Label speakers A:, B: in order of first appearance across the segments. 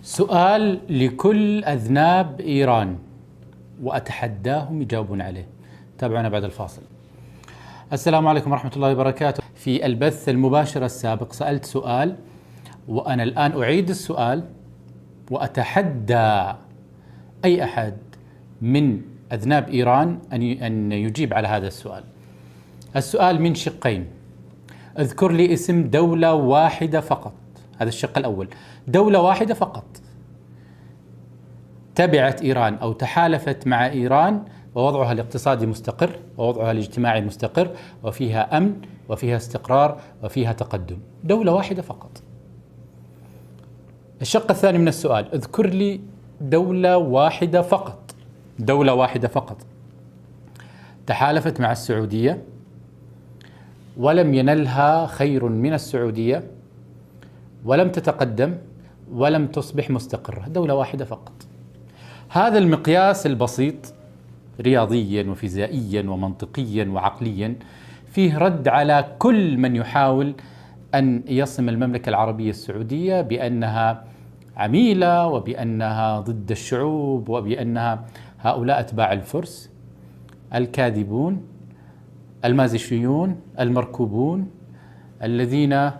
A: سؤال لكل أذناب إيران وأتحداهم يجاوبون عليه. تابعونا بعد الفاصل. السلام عليكم ورحمة الله وبركاته. في البث المباشر السابق سألت سؤال، وأنا الآن أعيد السؤال وأتحدى أي أحد من أذناب إيران أن يجيب على هذا السؤال. السؤال من شقين: اذكر لي اسم دولة واحدة فقط. هذا الشق الأول، دولة واحدة فقط تبعت إيران أو تحالفت مع إيران ووضعها الاقتصادي مستقر ووضعها الاجتماعي مستقر وفيها أمن وفيها استقرار وفيها تقدم. دولة واحدة فقط. الشق الثاني من السؤال: اذكر لي دولة واحدة فقط، دولة واحدة فقط تحالفت مع السعودية ولم ينلها خير من السعودية ولم تتقدم ولم تصبح مستقرة. دولة واحدة فقط. هذا المقياس البسيط رياضيا وفيزيائيا ومنطقيا وعقليا فيه رد على كل من يحاول أن يصم المملكة العربية السعودية بأنها عميلة وبأنها ضد الشعوب وبأنها هؤلاء أتباع الفرس الكاذبون المازيشيون المركوبون الذين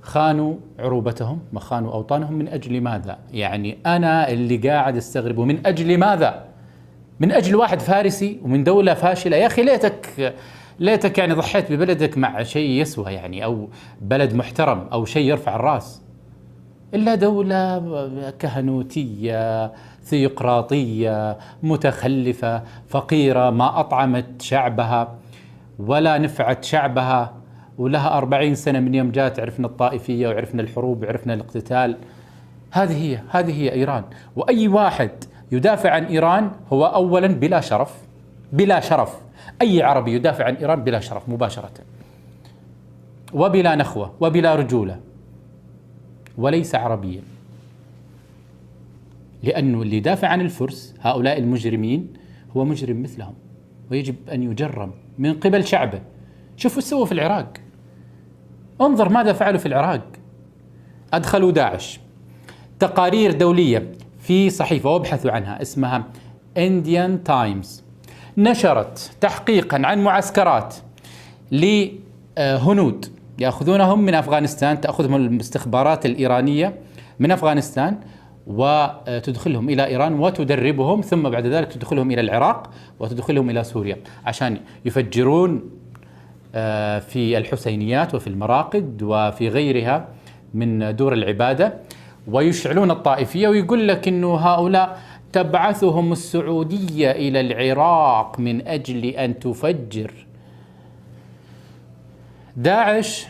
A: خانوا عروبتهم وخانوا أوطانهم. من أجل ماذا؟ يعني أنا اللي قاعد استغرب، من أجل ماذا؟ من أجل واحد فارسي ومن دولة فاشلة؟ يا أخي ليتك يعني ضحيت ببلدك مع شيء يسوى يعني، أو بلد محترم أو شيء يرفع الرأس، إلا دولة كهنوتية ثيوقراطية متخلفة فقيرة ما أطعمت شعبها ولا نفعت شعبها، ولها 40 سنة من يوم جات. عرفنا الطائفية وعرفنا الحروب وعرفنا الاقتتال. هذه هي إيران. وأي واحد يدافع عن إيران هو أولا بلا شرف، بلا شرف. أي عربي يدافع عن إيران بلا شرف مباشرة وبلا نخوة وبلا رجولة، وليس عربيا. لأنه اللي يدافع عن الفرس هؤلاء المجرمين هو مجرم مثلهم ويجب أن يجرم من قبل شعبه. شوفوا سووا في العراق، انظر ماذا فعلوا في العراق. أدخلوا داعش. تقارير دولية في صحيفة وابحثوا عنها اسمها Indian Times نشرت تحقيقا عن معسكرات لهنود يأخذونهم من أفغانستان، تأخذهم الاستخبارات الإيرانية من أفغانستان وتدخلهم إلى إيران وتدربهم، ثم بعد ذلك تدخلهم إلى العراق وتدخلهم إلى سوريا عشان يفجرون في الحسينيات وفي المراقد وفي غيرها من دور العبادة ويشعلون الطائفية. ويقول لك إنه هؤلاء تبعثهم السعودية إلى العراق من أجل أن تفجر. داعش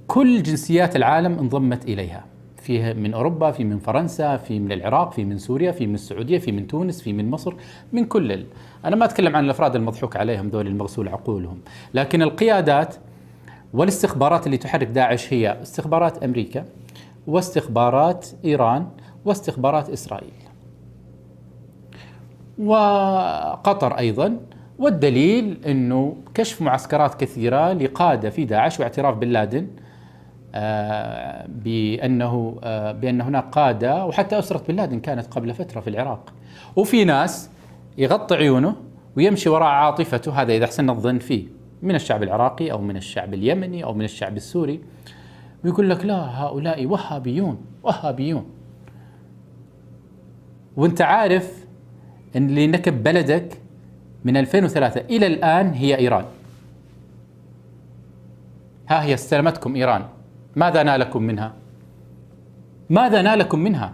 A: كل جنسيات العالم انضمت إليها، فيه من أوروبا، في من فرنسا، في من العراق، في من سوريا، في من السعودية، في من تونس، في من مصر، من كل أنا ما أتكلم عن الأفراد المضحوك عليهم دول المغسول عقولهم، لكن القيادات والاستخبارات اللي تحرك داعش هي استخبارات أمريكا واستخبارات إيران واستخبارات إسرائيل وقطر أيضا. والدليل أنه كشف معسكرات كثيرة لقادة في داعش واعتراف بن لادن بأن هناك قادة، وحتى أسرة بن لادن كانت قبل فترة في العراق. وفي ناس يغطي عيونه ويمشي وراء عاطفته، هذا إذا أحسن الظن فيه، من الشعب العراقي أو من الشعب اليمني أو من الشعب السوري، ويقول لك لا هؤلاء وهابيون وهابيون. وانت عارف أن اللي نكب بلدك من 2003 إلى الآن هي إيران. ها هي استلمتكم إيران، ماذا نالكم منها؟ ماذا نالكم منها؟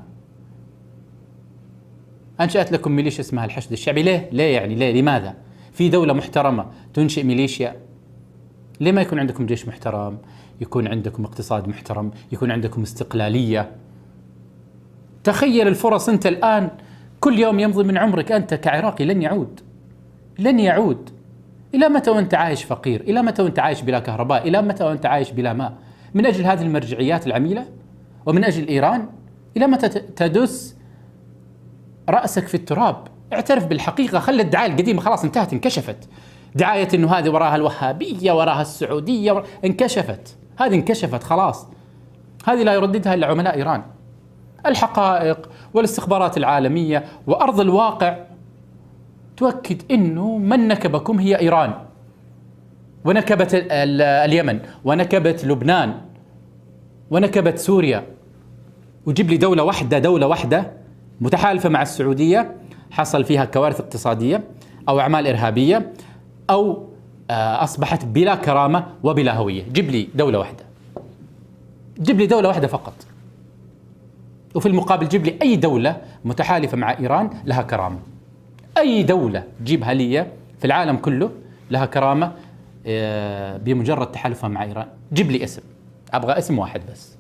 A: أنشأت لكم ميليشيا اسمها الحشد الشعبي. ليه يعني ليه؟ لماذا؟ في دولة محترمة تنشئ ميليشيا؟ ليه ما يكون عندكم جيش محترم، يكون عندكم اقتصاد محترم، يكون عندكم استقلالية؟ تخيل الفرص. أنت الآن كل يوم يمضي من عمرك أنت كعراقي لن يعود. إلى متى وأنت عايش فقير؟ إلى متى وأنت عايش بلا كهرباء؟ إلى متى وأنت عايش بلا ماء؟ من أجل هذه المرجعيات العميلة ومن أجل إيران؟ إلى متى تدس رأسك في التراب؟ اعترف بالحقيقة. خلي الدعاية القديمة خلاص انتهت، انكشفت. دعاية إنه هذه وراها الوهابية وراها انكشفت. هذه انكشفت خلاص. هذه لا يرددها إلا عملاء إيران. الحقائق والاستخبارات العالمية وأرض الواقع تؤكد أنه من نكبكم هي إيران، ونكبت اليمن، ونكبت لبنان، ونكبت سوريا. وجيب لي دولة واحدة متحالفة مع السعودية حصل فيها كوارث اقتصادية أو أعمال إرهابية أو أصبحت بلا كرامة وبلا هوية. جيب لي دولة واحدة، جيب لي دولة واحدة فقط. وفي المقابل جيب لي أي دولة متحالفة مع إيران لها كرامة. أي دولة جيبها لي في العالم كله لها كرامة بمجرد تحالفها مع إيران. جيب لي اسم، أبغى اسم واحد بس.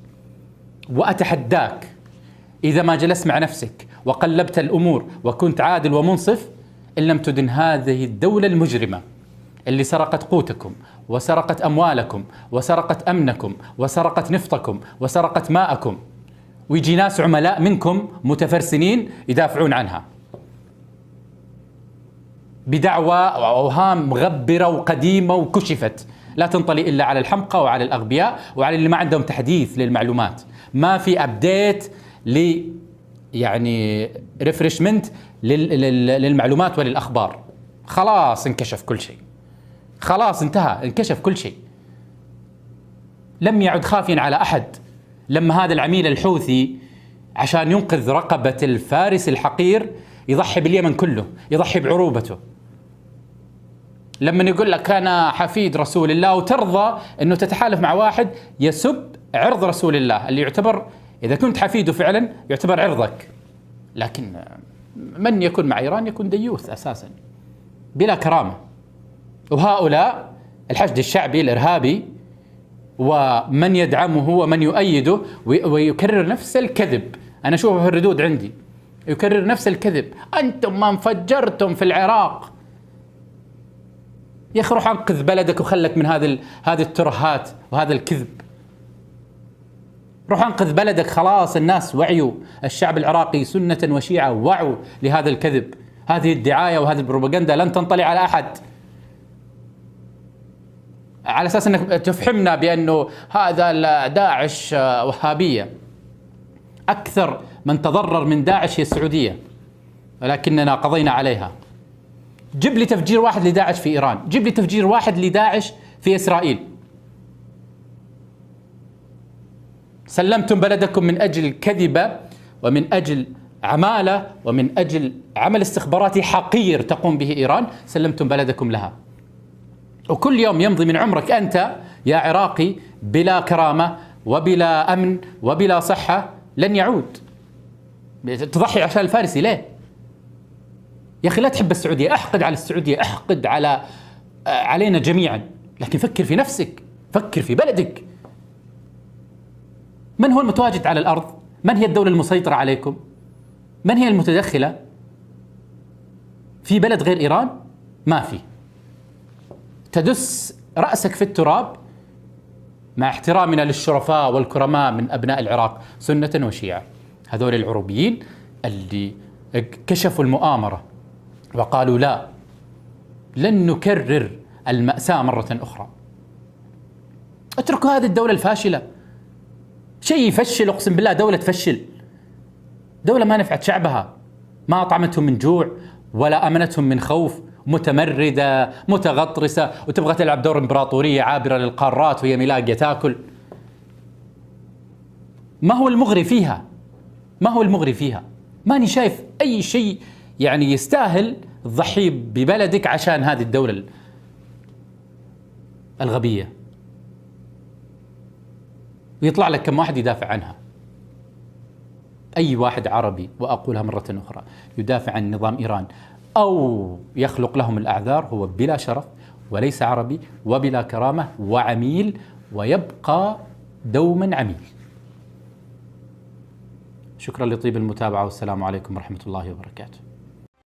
A: وأتحداك إذا ما جلست مع نفسك وقلبت الأمور وكنت عادل ومنصف، إن لم تدن هذه الدولة المجرمة اللي سرقت قوتكم وسرقت أموالكم وسرقت أمنكم وسرقت نفطكم وسرقت ماءكم، ويجي ناس عملاء منكم متفرسنين يدافعون عنها بدعوى أوهام مغبرة وقديمة وكشفت، لا تنطلي إلا على الحمقى وعلى الأغبياء وعلى اللي ما عندهم تحديث للمعلومات، ما في أبديت يعني ريفرشمنت للمعلومات وللأخبار. خلاص انكشف كل شيء، خلاص انتهى، انكشف كل شيء. لم يعد خافيا على أحد. لما هذا العميل الحوثي عشان ينقذ رقبة الفارس الحقير يضحي باليمن كله، يضحي بعروبته. لما يقول لك أنا حفيد رسول الله وترضى أنه تتحالف مع واحد يسب عرض رسول الله اللي يعتبر إذا كنت حفيده فعلا يعتبر عرضك. لكن من يكون مع إيران يكون ديوث أساسا بلا كرامة. وهؤلاء الحشد الشعبي الإرهابي ومن يدعمه ومن يؤيده ويكرر نفس الكذب. أنا أشوفه في الردود عندي يكرر نفس الكذب. أنتم ما انفجرتم في العراق. يا أخي روح أنقذ بلدك وخلك من هذه الترهات وهذا الكذب. روح أنقذ بلدك. خلاص الناس وعيوا، الشعب العراقي سنة وشيعة وعوا لهذا الكذب. هذه الدعاية وهذه البروباغندا لن تنطلي على أحد على أساس أنك تفهمنا بأنه هذا داعش وهابية. أكثر من تضرر من داعش هي السعودية، ولكننا قضينا عليها. جيب لي تفجير واحد لداعش في إيران، جيب لي تفجير واحد لداعش في إسرائيل. سلمتم بلدكم من أجل كذبة ومن أجل عمالة ومن أجل عمل استخباراتي حقير تقوم به إيران، سلمتم بلدكم لها. وكل يوم يمضي من عمرك أنت يا عراقي بلا كرامة وبلا أمن وبلا صحة لن يعود. تضحي عشان الفارسي ليه؟ يا أخي لا تحب السعودية، احقد على السعودية، احقد علينا جميعا، لكن فكر في نفسك، فكر في بلدك. من هو المتواجد على الأرض؟ من هي الدولة المسيطرة عليكم؟ من هي المتدخلة؟ في بلد غير إيران؟ ما في. تدس رأسك في التراب مع احترامنا للشرفاء والكرماء من أبناء العراق سنة وشيعة، هذول العروبيين اللي كشفوا المؤامرة وقالوا لا، لن نكرر المأساة مرة أخرى. اتركوا هذه الدولة الفاشلة. شيء يفشل، أقسم بالله دولة تفشل، دولة ما نفعت شعبها، ما أطعمتهم من جوع ولا أمنتهم من خوف، متمردة متغطرسة وتبغى تلعب دور إمبراطورية عابرة للقارات وهي ملاقية تاكل. ما هو المغري فيها؟ ما هو المغري فيها؟ ماني شايف أي شيء يعني يستاهل تضحي ببلدك عشان هذه الدولة الغبية، ويطلع لك كم واحد يدافع عنها. أي واحد عربي، وأقولها مرة أخرى، يدافع عن نظام إيران أو يخلق لهم الأعذار هو بلا شرف وليس عربي وبلا كرامة وعميل، ويبقى دوما عميل. شكرا لطيب المتابعة، والسلام عليكم ورحمة الله وبركاته.